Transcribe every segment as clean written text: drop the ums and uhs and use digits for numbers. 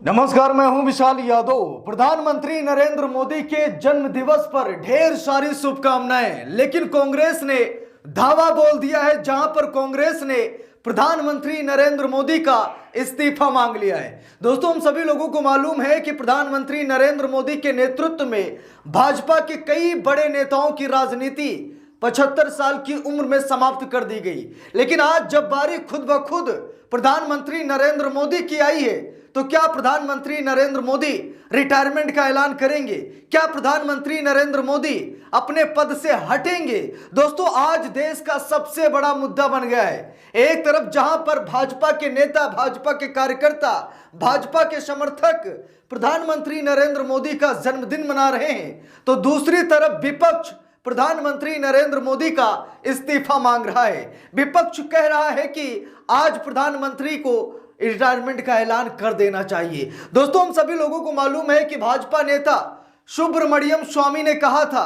नमस्कार, मैं हूं विशाल यादव। प्रधानमंत्री नरेंद्र मोदी के जन्म दिवस पर ढेर सारी शुभकामनाएं, लेकिन कांग्रेस ने धावा बोल दिया है, जहां पर कांग्रेस ने प्रधानमंत्री नरेंद्र मोदी का इस्तीफा मांग लिया है। दोस्तों, हम सभी लोगों को मालूम है कि प्रधानमंत्री नरेंद्र मोदी के नेतृत्व में भाजपा के कई बड़े नेताओं की राजनीति 75 साल की उम्र में समाप्त कर दी गई, लेकिन आज जब बारी खुद ब खुद प्रधानमंत्री नरेंद्र मोदी की आई है, तो क्या प्रधानमंत्री नरेंद्र मोदी रिटायरमेंट का ऐलान करेंगे? क्या प्रधानमंत्री नरेंद्र मोदी अपने पद से हटेंगे? दोस्तों, आज देश का सबसे बड़ा मुद्दा बन गया है। एक तरफ जहां पर भाजपा के नेता, भाजपा के कार्यकर्ता, भाजपा के समर्थक प्रधानमंत्री नरेंद्र मोदी का जन्मदिन मना रहे हैं, तो दूसरी तरफ विपक्ष प्रधानमंत्री नरेंद्र मोदी का इस्तीफा मांग रहा है। विपक्ष कह रहा है कि आज प्रधानमंत्री को रिटायरमेंट का ऐलान कर देना चाहिए। दोस्तों, हम सभी लोगों को मालूम है कि भाजपा नेता सुब्रमण्यम स्वामी ने कहा था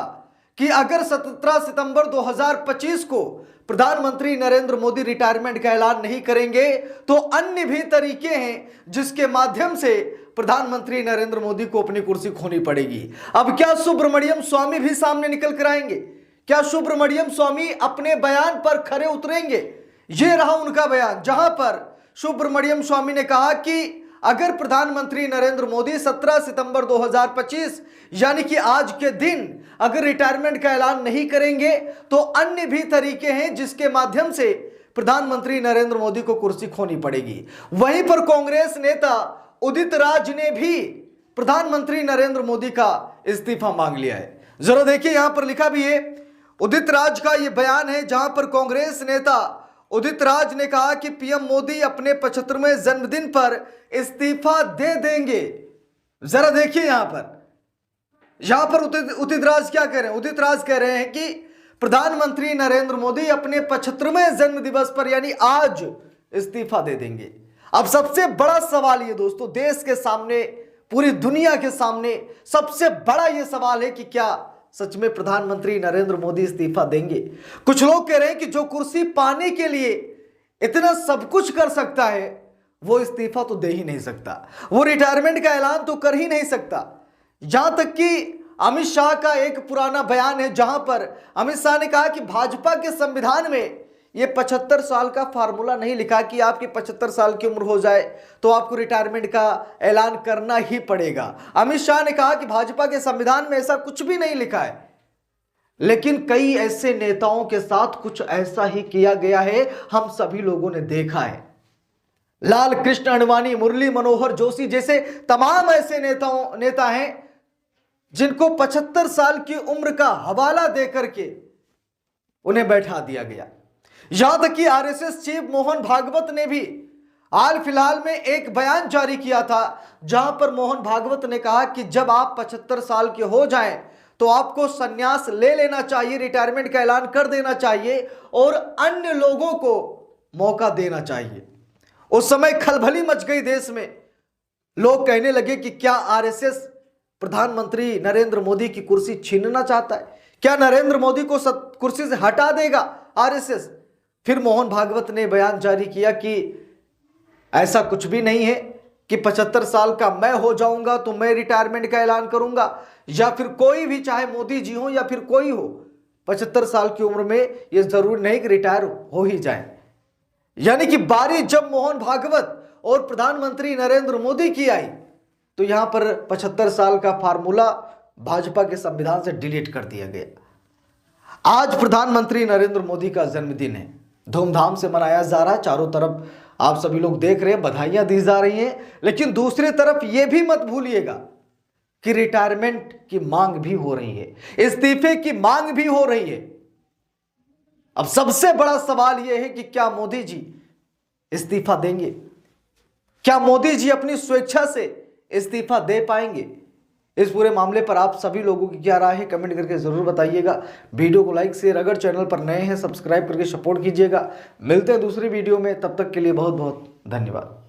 कि अगर 17 सितंबर 2025 को प्रधानमंत्री नरेंद्र मोदी रिटायरमेंट का ऐलान नहीं करेंगे, तो अन्य भी तरीके हैं जिसके माध्यम से प्रधानमंत्री नरेंद्र मोदी को अपनी कुर्सी खोनी पड़ेगी। अब क्या सुब्रमण्यम स्वामी भी सामने निकल कर आएंगे? क्या सुब्रमण्यम स्वामी अपने बयान पर खरे उतरेंगे? यह रहा उनका बयान, जहां पर सुब्रमण्यम स्वामी ने कहा कि अगर प्रधानमंत्री नरेंद्र मोदी 17 सितंबर 2025 यानी कि आज के दिन अगर रिटायरमेंट का ऐलान नहीं करेंगे, तो अन्य भी तरीके हैं जिसके माध्यम से प्रधानमंत्री नरेंद्र मोदी को कुर्सी खोनी पड़ेगी। वहीं पर कांग्रेस नेता उदित राज ने भी प्रधानमंत्री नरेंद्र मोदी का इस्तीफा मांग लिया है। जरा देखिए, यहां पर लिखा भी है, उदित राज का यह बयान है, जहां पर कांग्रेस नेता उदित राज ने कहा कि पीएम मोदी अपने 75वें जन्मदिन पर इस्तीफा दे देंगे। जरा देखिए, यहां पर उदित राज क्या कह रहे हैं? उदित राज कह रहे हैं कि प्रधानमंत्री नरेंद्र मोदी अपने 75वें जन्म दिवस पर यानी आज इस्तीफा दे देंगे। अब सबसे बड़ा सवाल ये दोस्तों, देश के सामने, पूरी दुनिया के सामने सबसे बड़ा ये सवाल है कि क्या सच में प्रधानमंत्री नरेंद्र मोदी इस्तीफा देंगे? कुछ लोग कह रहे हैं कि जो कुर्सी पाने के लिए इतना सब कुछ कर सकता है, वो इस्तीफा तो दे ही नहीं सकता, वो रिटायरमेंट का ऐलान तो कर ही नहीं सकता। जहां तक कि अमित शाह का एक पुराना बयान है, जहां पर अमित शाह ने कहा कि भाजपा के संविधान में ये 75 साल का फार्मूला नहीं लिखा कि आपकी 75 साल की उम्र हो जाए तो आपको रिटायरमेंट का ऐलान करना ही पड़ेगा। अमित शाह ने कहा कि भाजपा के संविधान में ऐसा कुछ भी नहीं लिखा है, लेकिन कई ऐसे नेताओं के साथ कुछ ऐसा ही किया गया है, हम सभी लोगों ने देखा है। लाल कृष्ण आडवाणी, मुरली मनोहर जोशी जैसे तमाम ऐसे नेता हैं जिनको 75 साल की उम्र का हवाला देकर के उन्हें बैठा दिया गया। यहां तक कि आरएसएस चीफ मोहन भागवत ने भी हाल फिलहाल में एक बयान जारी किया था, जहां पर मोहन भागवत ने कहा कि जब आप 75 साल के हो जाएं तो आपको संन्यास ले लेना चाहिए, रिटायरमेंट का ऐलान कर देना चाहिए और अन्य लोगों को मौका देना चाहिए। उस समय खलबली मच गई देश में। लोग कहने लगे कि क्या आरएसएस प्रधानमंत्री नरेंद्र मोदी की कुर्सी छीनना चाहता है? क्या नरेंद्र मोदी को कुर्सी से हटा देगा आरएसएस? फिर मोहन भागवत ने बयान जारी किया कि ऐसा कुछ भी नहीं है कि 75 साल का मैं हो जाऊंगा तो मैं रिटायरमेंट का ऐलान करूंगा, या फिर कोई भी, चाहे मोदी जी हो या फिर कोई हो, 75 साल की उम्र में यह जरूरी नहीं कि रिटायर हो ही जाए। यानी कि बारी जब मोहन भागवत और प्रधानमंत्री नरेंद्र मोदी की आई, तो यहां पर 75 साल का फार्मूला भाजपा के संविधान से डिलीट कर दिया गया। आज प्रधानमंत्री नरेंद्र मोदी का जन्मदिन है, धूमधाम से मनाया जा रहा है। चारों तरफ आप सभी लोग देख रहे हैं, बधाइयां दी जा रही हैं, लेकिन दूसरी तरफ यह भी मत भूलिएगा कि रिटायरमेंट की मांग भी हो रही है, इस्तीफे की मांग भी हो रही है। अब सबसे बड़ा सवाल यह है कि क्या मोदी जी इस्तीफा देंगे? क्या मोदी जी अपनी स्वेच्छा से इस्तीफा दे पाएंगे? इस पूरे मामले पर आप सभी लोगों की क्या राय है, कमेंट करके जरूर बताइएगा। वीडियो को लाइक शेयर, अगर चैनल पर नए हैं सब्सक्राइब करके सपोर्ट कीजिएगा। मिलते हैं दूसरी वीडियो में, तब तक के लिए बहुत बहुत धन्यवाद।